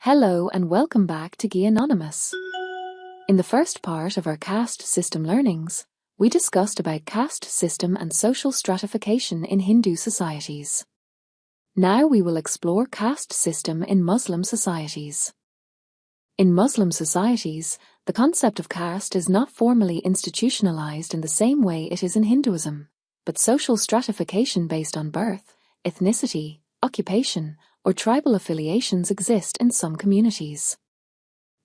Hello and welcome back to Gi Anonymous. In the first part of our caste system learnings, we discussed about caste system and social stratification in Hindu societies. Now we will explore caste system in Muslim societies. In Muslim societies, the concept of caste is not formally institutionalized in the same way it is in Hinduism, but social stratification based on birth, ethnicity, occupation, or tribal affiliations exist in some communities.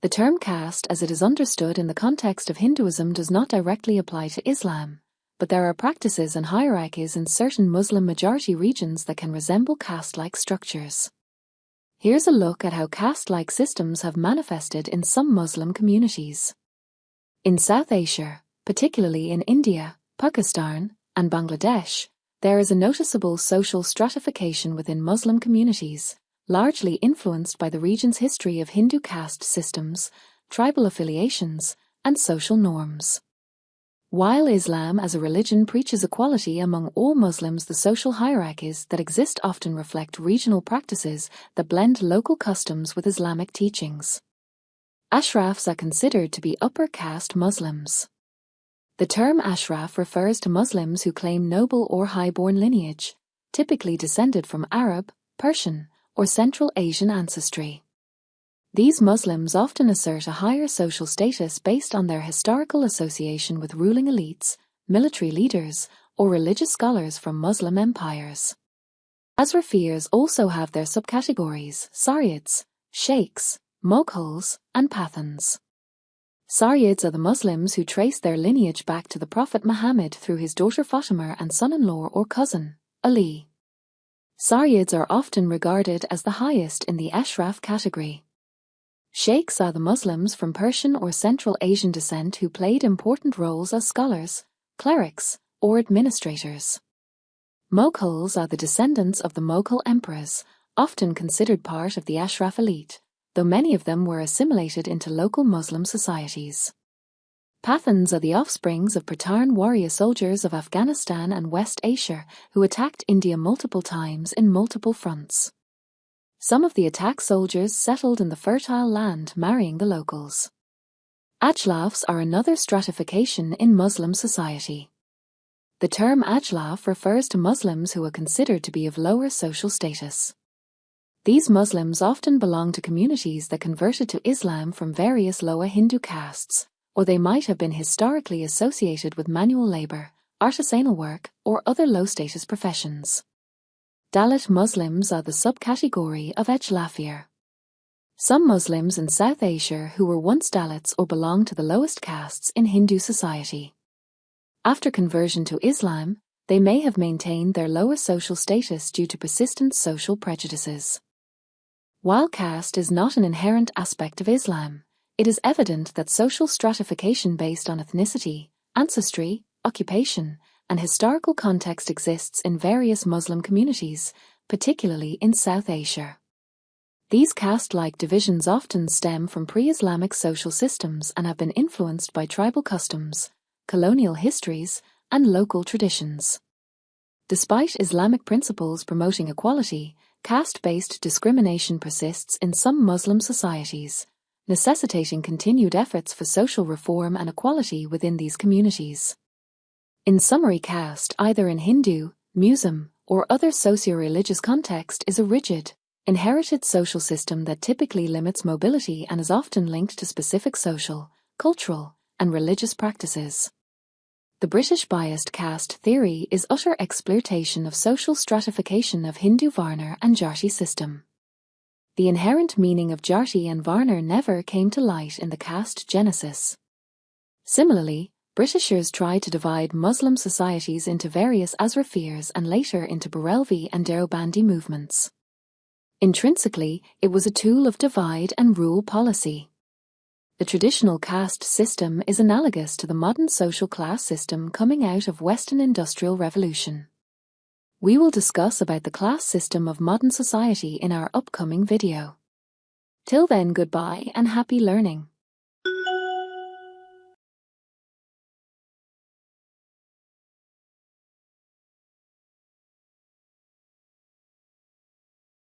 The term caste as it is understood in the context of Hinduism does not directly apply to Islam, but there are practices and hierarchies in certain Muslim majority regions that can resemble caste-like structures. Here's a look at how caste-like systems have manifested in some Muslim communities. In South Asia, particularly in India, Pakistan, and Bangladesh, there is a noticeable social stratification within Muslim communities, largely influenced by the region's history of Hindu caste systems, tribal affiliations, and social norms. While Islam as a religion preaches equality among all Muslims, the social hierarchies that exist often reflect regional practices that blend local customs with Islamic teachings. Asrafs are considered to be upper caste Muslims. The term asraf refers to Muslims who claim noble or high-born lineage, typically descended from Arab, Persian, or Central Asian ancestry. These Muslims often assert a higher social status based on their historical association with ruling elites, military leaders, or religious scholars from Muslim empires. Asrafiyas also have their subcategories: Saryids, sheikhs, mughols, and pathans. Saryids are the Muslims who trace their lineage back to the Prophet Muhammad through his daughter Fatima and son-in-law or cousin, Ali. Saryids are often regarded as the highest in the asraf category. Sheikhs are the Muslims from Persian or Central Asian descent who played important roles as scholars, clerics, or administrators. Mughols are the descendants of the Mughal emperors, often considered part of the asraf elite, though many of them were assimilated into local Muslim societies. Pathans are the offsprings of Pathan warrior soldiers of Afghanistan and West Asia who attacked India multiple times in multiple fronts. Some of the attack soldiers settled in the fertile land, marrying the locals. Ajlafs are another stratification in Muslim society. The term ajlaf refers to Muslims who are considered to be of lower social status. These Muslims often belong to communities that converted to Islam from various lower Hindu castes, or they might have been historically associated with manual labor, artisanal work, or other low-status professions. Dalit Muslims are the subcategory of Ajlafiyar. Some Muslims in South Asia who were once Dalits or belonged to the lowest castes in Hindu society. After conversion to Islam, they may have maintained their lower social status due to persistent social prejudices. While caste is not an inherent aspect of Islam, it is evident that social stratification based on ethnicity, ancestry, occupation, and historical context exists in various Muslim communities, particularly in South Asia. These caste-like divisions often stem from pre-Islamic social systems and have been influenced by tribal customs, colonial histories, and local traditions. Despite Islamic principles promoting equality, caste-based discrimination persists in some Muslim societies, necessitating continued efforts for social reform and equality within these communities. In summary, caste, either in Hindu, Muslim, or other socio-religious context, is a rigid, inherited social system that typically limits mobility and is often linked to specific social, cultural, and religious practices. The British biased caste theory is utter exploitation of social stratification of Hindu Varna and Jati system. The inherent meaning of Jati and Varna never came to light in the caste genesis. Similarly, Britishers tried to divide Muslim societies into various asrafiyas and later into Barelvi and Deobandi movements. Intrinsically, it was a tool of divide and rule policy. The traditional caste system is analogous to the modern social class system coming out of Western Industrial Revolution. We will discuss about the class system of modern society in our upcoming video. Till then, goodbye and happy learning.